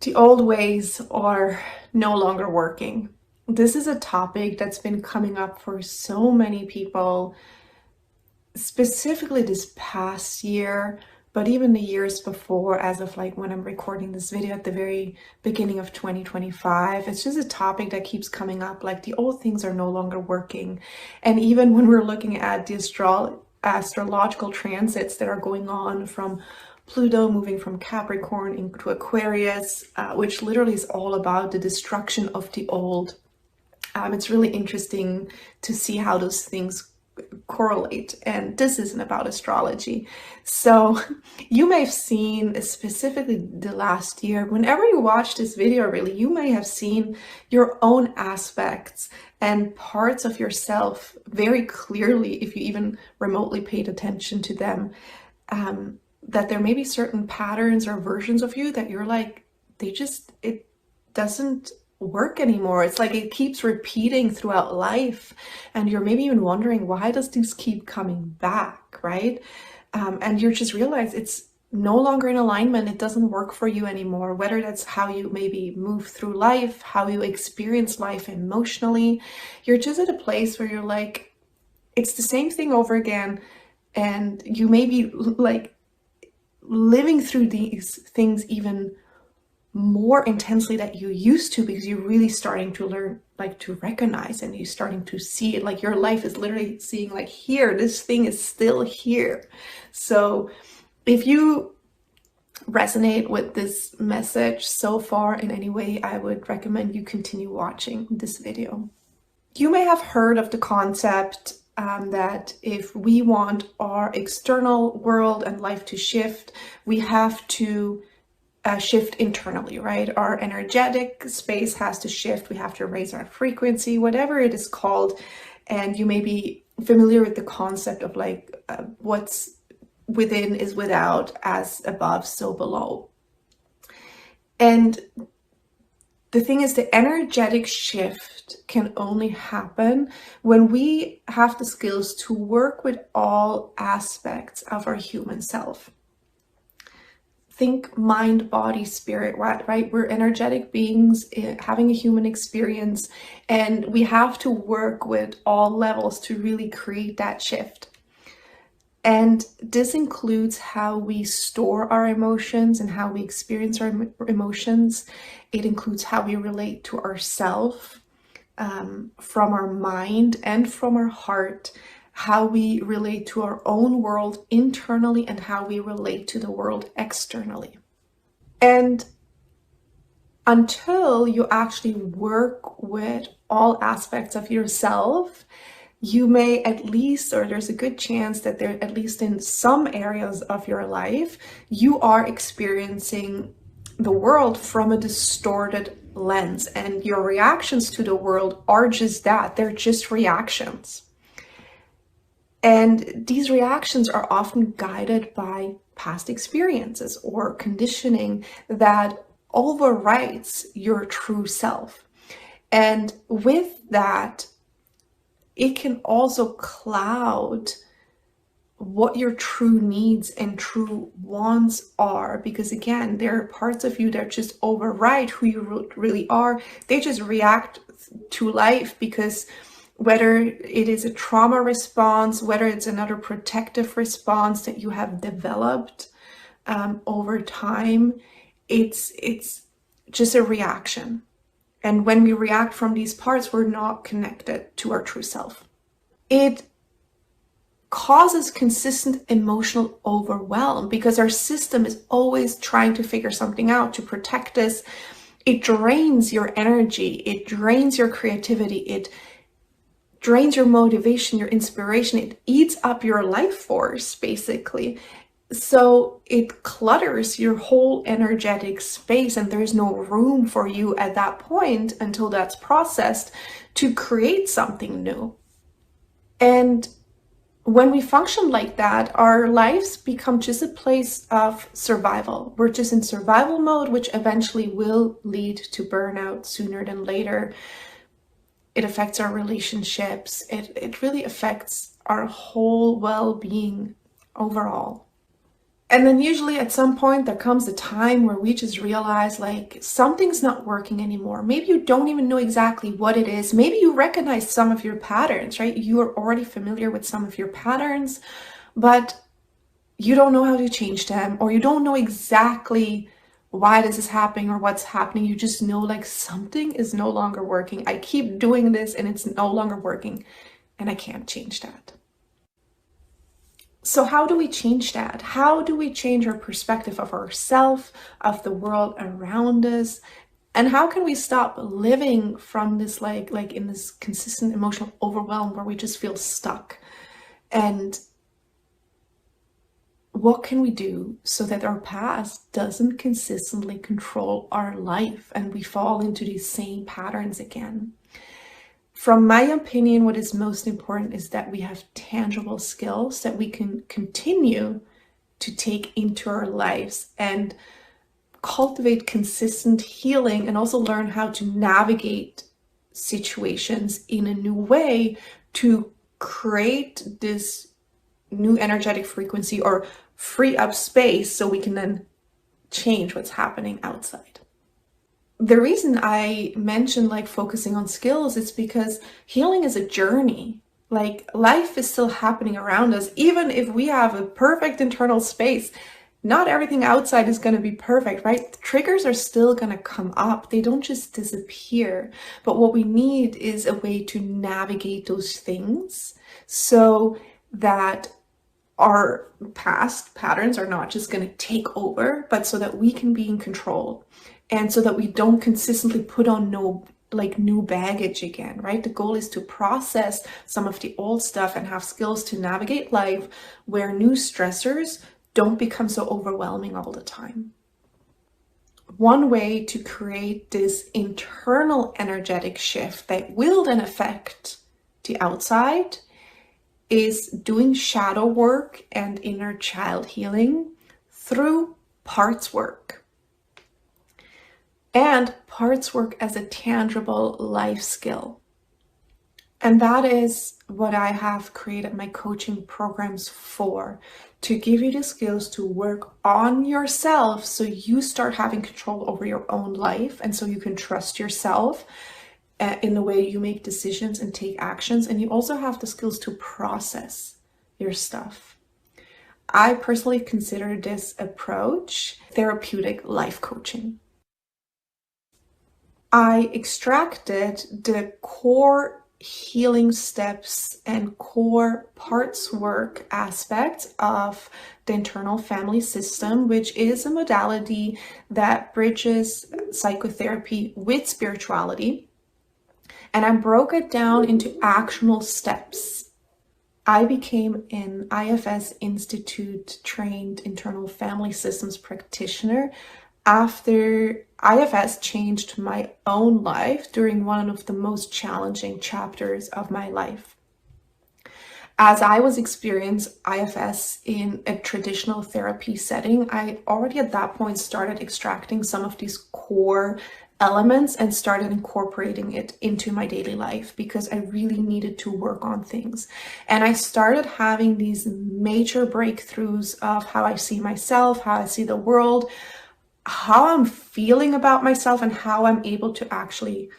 The old ways are no longer working. This is a topic that's been coming up for so many people, specifically this past year, but even the years before, as of like when I'm recording this video at the very beginning of 2025. It's just a topic that keeps coming up, like the old things are no longer working. And even when we're looking at the astrological transits that are going on, from Pluto moving from Capricorn into Aquarius, which literally is all about the destruction of the old. It's really interesting to see how those things correlate, and this isn't about astrology. So you may have seen, specifically the last year, whenever you watch this video, really, you may have seen your own aspects and parts of yourself very clearly, if you even remotely paid attention to them. That there may be certain patterns or versions of you that you're like, it doesn't work anymore. It's like it keeps repeating throughout life, and you're maybe even wondering, why does this keep coming back, right? And you're just realize it's no longer in alignment. It doesn't work for you anymore, whether that's how you maybe move through life, how you experience life emotionally. You're just at a place where you're like, it's the same thing over again, and you may be like living through these things even more intensely than you used to, because you're really starting to learn, like, to recognize, and you're starting to see it. Like your life is literally seeing, like, here, this thing is still here. So if you resonate with this message so far in any way, I would recommend you continue watching this video. You may have heard of the concept that if we want our external world and life to shift, we have to shift internally, right? Our energetic space has to shift. We have to raise our frequency, whatever it is called. And you may be familiar with the concept of like what's within is without, as above, so below. And the thing is, the energetic shift can only happen when we have the skills to work with all aspects of our human self. Think mind, body, spirit, right? We're energetic beings having a human experience, and we have to work with all levels to really create that shift. And this includes how we store our emotions and how we experience our emotions. It includes how we relate to ourselves from our mind and from our heart, how we relate to our own world internally, and how we relate to the world externally. And until you actually work with all aspects of yourself, you may at least, or there's a good chance that there, at least in some areas of your life, you are experiencing the world from a distorted lens, and your reactions to the world are just that. They're just reactions. And these reactions are often guided by past experiences or conditioning that overwrites your true self. And with that, it can also cloud what your true needs and true wants are, because again, there are parts of you that just override who you really are. They just react to life because whether it is a trauma response, whether it's another protective response that you have developed over time, it's just a reaction. And when we react from these parts, we're not connected to our true self. It causes consistent emotional overwhelm because our system is always trying to figure something out to protect us. It drains your energy. It drains your creativity. It drains your motivation, your inspiration. It eats up your life force, basically. So it clutters your whole energetic space, and there's no room for you at that point, until that's processed, to create something new. And when we function like that, our lives become just a place of survival. We're just in survival mode, which eventually will lead to burnout sooner than later. It affects our relationships. It really affects our whole well-being overall. And then usually at some point there comes a time where we just realize like something's not working anymore. Maybe you don't even know exactly what it is. Maybe you recognize some of your patterns, right? You are already familiar with some of your patterns, but you don't know how to change them, or you don't know exactly why this is happening or what's happening. You just know like something is no longer working. I keep doing this and it's no longer working and I can't change that. So how do we change that? How do we change our perspective of ourselves, of the world around us? And how can we stop living from this like in this consistent emotional overwhelm where we just feel stuck? And what can we do so that our past doesn't consistently control our life and we fall into these same patterns again? From my opinion, what is most important is that we have tangible skills that we can continue to take into our lives and cultivate consistent healing, and also learn how to navigate situations in a new way to create this new energetic frequency or free up space so we can then change what's happening outside. The reason I mentioned like focusing on skills is because healing is a journey. Like life is still happening around us. Even if we have a perfect internal space, not everything outside is going to be perfect, right? The triggers are still going to come up. They don't just disappear. But what we need is a way to navigate those things so that our past patterns are not just going to take over, but so that we can be in control. And so that we don't consistently put on new baggage again, right? The goal is to process some of the old stuff and have skills to navigate life where new stressors don't become so overwhelming all the time. One way to create this internal energetic shift that will then affect the outside is doing shadow work and inner child healing through parts work. And parts work as a tangible life skill. And that is what I have created my coaching programs for, to give you the skills to work on yourself so you start having control over your own life, and so you can trust yourself in the way you make decisions and take actions. And you also have the skills to process your stuff. I personally consider this approach therapeutic life coaching. I extracted the core healing steps and core parts work aspects of the internal family system, which is a modality that bridges psychotherapy with spirituality. And I broke it down into actionable steps. I became an IFS Institute trained internal family systems practitioner after IFS changed my own life during one of the most challenging chapters of my life. As I was experiencing IFS in a traditional therapy setting, I already at that point started extracting some of these core elements and started incorporating it into my daily life because I really needed to work on things. And I started having these major breakthroughs of how I see myself, how I see the world, how I'm feeling about myself, and how I'm able to actually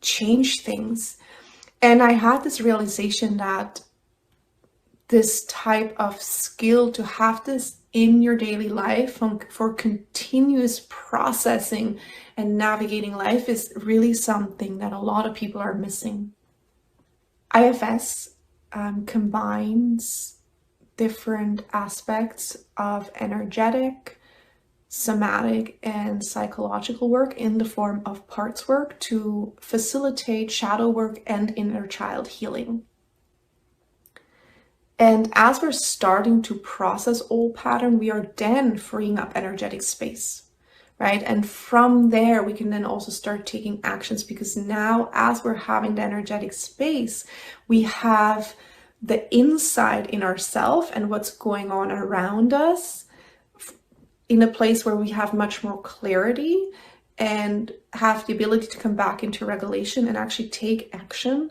change things. And I had this realization that this type of skill, to have this in your daily life for continuous processing and navigating life, is really something that a lot of people are missing. IFS combines different aspects of energetic, somatic, and psychological work in the form of parts work to facilitate shadow work and inner child healing. And as we're starting to process old pattern, we are then freeing up energetic space, right? And from there, we can then also start taking actions, because now as we're having the energetic space, we have the insight in ourselves and what's going on around us in a place where we have much more clarity and have the ability to come back into regulation and actually take action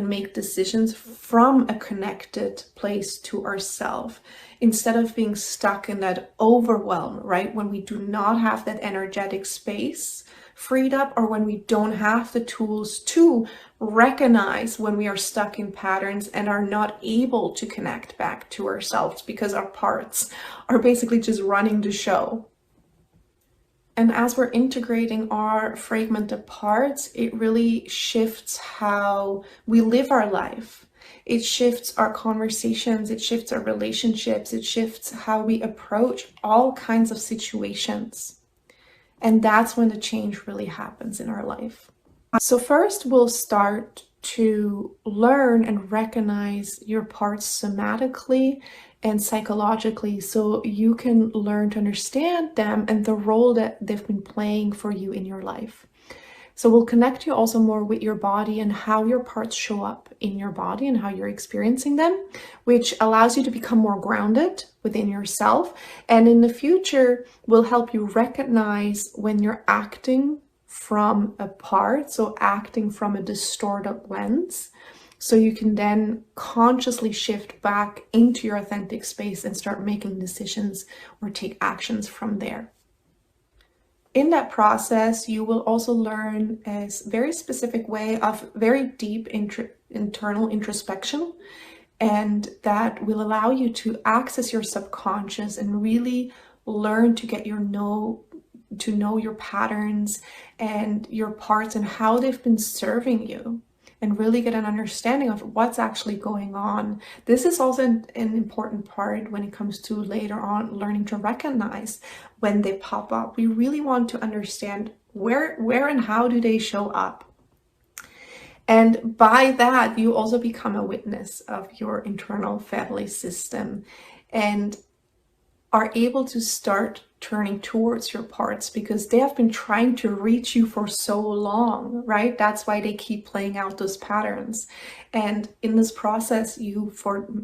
and make decisions from a connected place to ourselves, instead of being stuck in that overwhelm, right? When we do not have that energetic space freed up, or when we don't have the tools to recognize when we are stuck in patterns and are not able to connect back to ourselves because our parts are basically just running the show. And as we're integrating our fragmented parts, it really shifts how we live our life. It shifts our conversations, it shifts our relationships, it shifts how we approach all kinds of situations. And that's when the change really happens in our life. So first, we'll start to learn and recognize your parts somatically and psychologically, so you can learn to understand them and the role that they've been playing for you in your life. So we'll connect you also more with your body and how your parts show up in your body and how you're experiencing them, which allows you to become more grounded within yourself. And in the future, will help you recognize when you're acting from a part, so acting from a distorted lens. So you can then consciously shift back into your authentic space and start making decisions or take actions from there. In that process, you will also learn a very specific way of very deep internal introspection, and that will allow you to access your subconscious and really learn to get to know your patterns and your parts and how they've been serving you, and really get an understanding of what's actually going on. This is also an important part when it comes to later on learning to recognize when they pop up. We really want to understand where and how do they show up. And by that, you also become a witness of your internal family system and are able to start turning towards your parts, because they have been trying to reach you for so long, right? That's why they keep playing out those patterns. And in this process, you,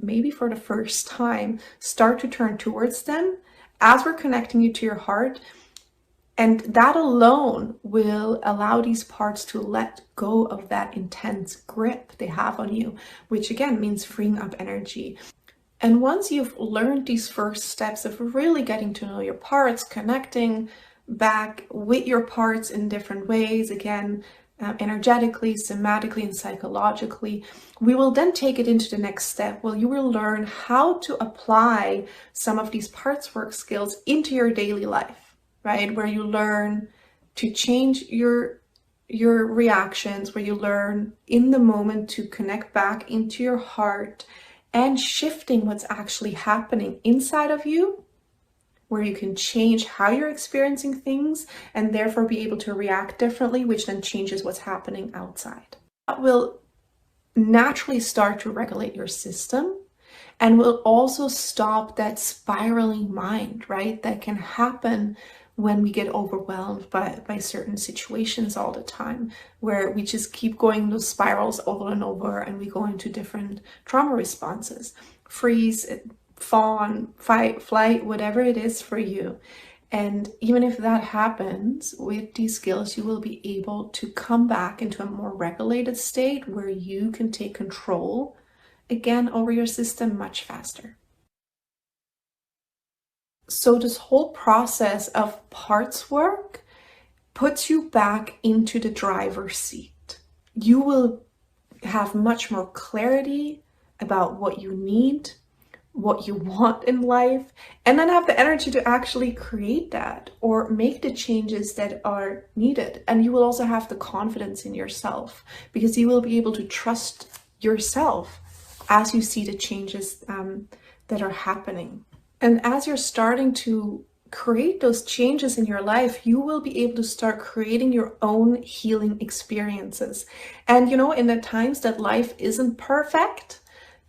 maybe for the first time, start to turn towards them as we're connecting you to your heart. And that alone will allow these parts to let go of that intense grip they have on you, which again means freeing up energy. And once you've learned these first steps of really getting to know your parts, connecting back with your parts in different ways, again, energetically, somatically, and psychologically, we will then take it into the next step. Well, you will learn how to apply some of these parts work skills into your daily life, right? Where you learn to change your reactions, where you learn in the moment to connect back into your heart, and shifting what's actually happening inside of you, where you can change how you're experiencing things and therefore be able to react differently, which then changes what's happening outside. That will naturally start to regulate your system and will also stop that spiraling mind, right? That can happen when we get overwhelmed by certain situations all the time, where we just keep going those spirals over and over, and we go into different trauma responses, freeze, fawn, fight, flight, whatever it is for you. And even if that happens, with these skills, you will be able to come back into a more regulated state where you can take control again over your system much faster. So this whole process of parts work puts you back into the driver's seat. You will have much more clarity about what you need, what you want in life, and then have the energy to actually create that or make the changes that are needed. And you will also have the confidence in yourself, because you will be able to trust yourself as you see the changes that are happening. And as you're starting to create those changes in your life, you will be able to start creating your own healing experiences. And you know, in the times that life isn't perfect,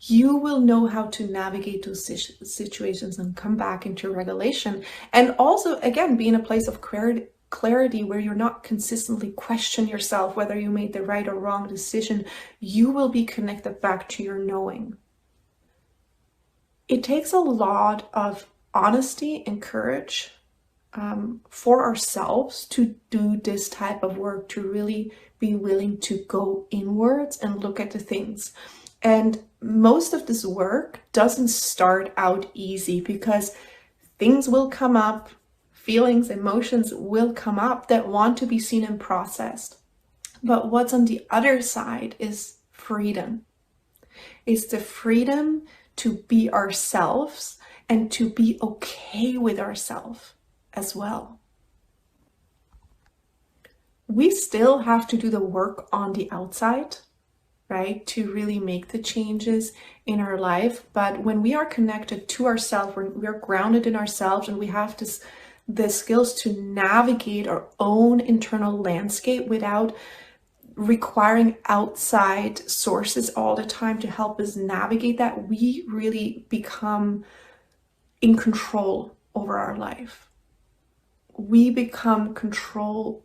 you will know how to navigate those situations and come back into regulation. And also, again, be in a place of clarity where you're not consistently question yourself whether you made the right or wrong decision. You will be connected back to your knowing. It takes a lot of honesty and courage for ourselves to do this type of work, to really be willing to go inwards and look at the things. And most of this work doesn't start out easy, because things will come up, feelings, emotions will come up that want to be seen and processed. But what's on the other side is freedom. It's the freedom to be ourselves and to be okay with ourselves as well. We still have to do the work on the outside, right, to really make the changes in our life. But when we are connected to ourselves, when we are grounded in ourselves, and we have the skills to navigate our own internal landscape without requiring outside sources all the time to help us navigate that, we really become in control over our life. We become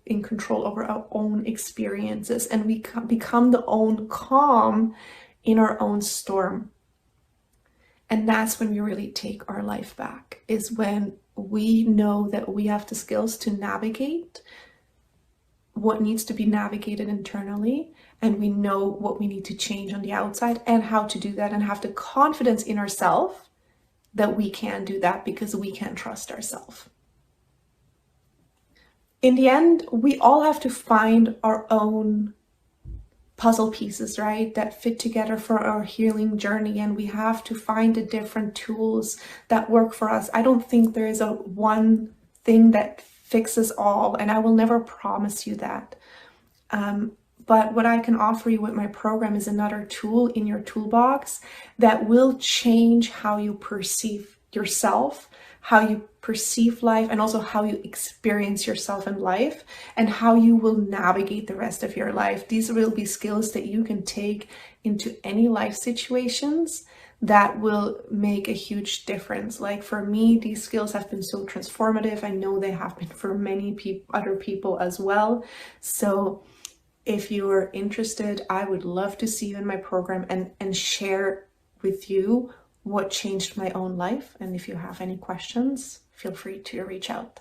in control over our own experiences, and we become the own calm in our own storm. And that's when we really take our life back, is when we know that we have the skills to navigate what needs to be navigated internally, and we know what we need to change on the outside and how to do that, and have the confidence in ourselves that we can do that because we can trust ourselves. In the end, we all have to find our own puzzle pieces, right, that fit together for our healing journey, and we have to find the different tools that work for us. I don't think there is a one thing that fixes all, and I will never promise you that. But what I can offer you with my program is another tool in your toolbox that will change how you perceive yourself, how you perceive life, and also how you experience yourself in life, and how you will navigate the rest of your life. These will be skills that you can take into any life situations that will make a huge difference. Like for me, these skills have been so transformative. I know they have been for many other people as well. So if you are interested, I would love to see you in my program and share with you what changed my own life. And if you have any questions, feel free to reach out.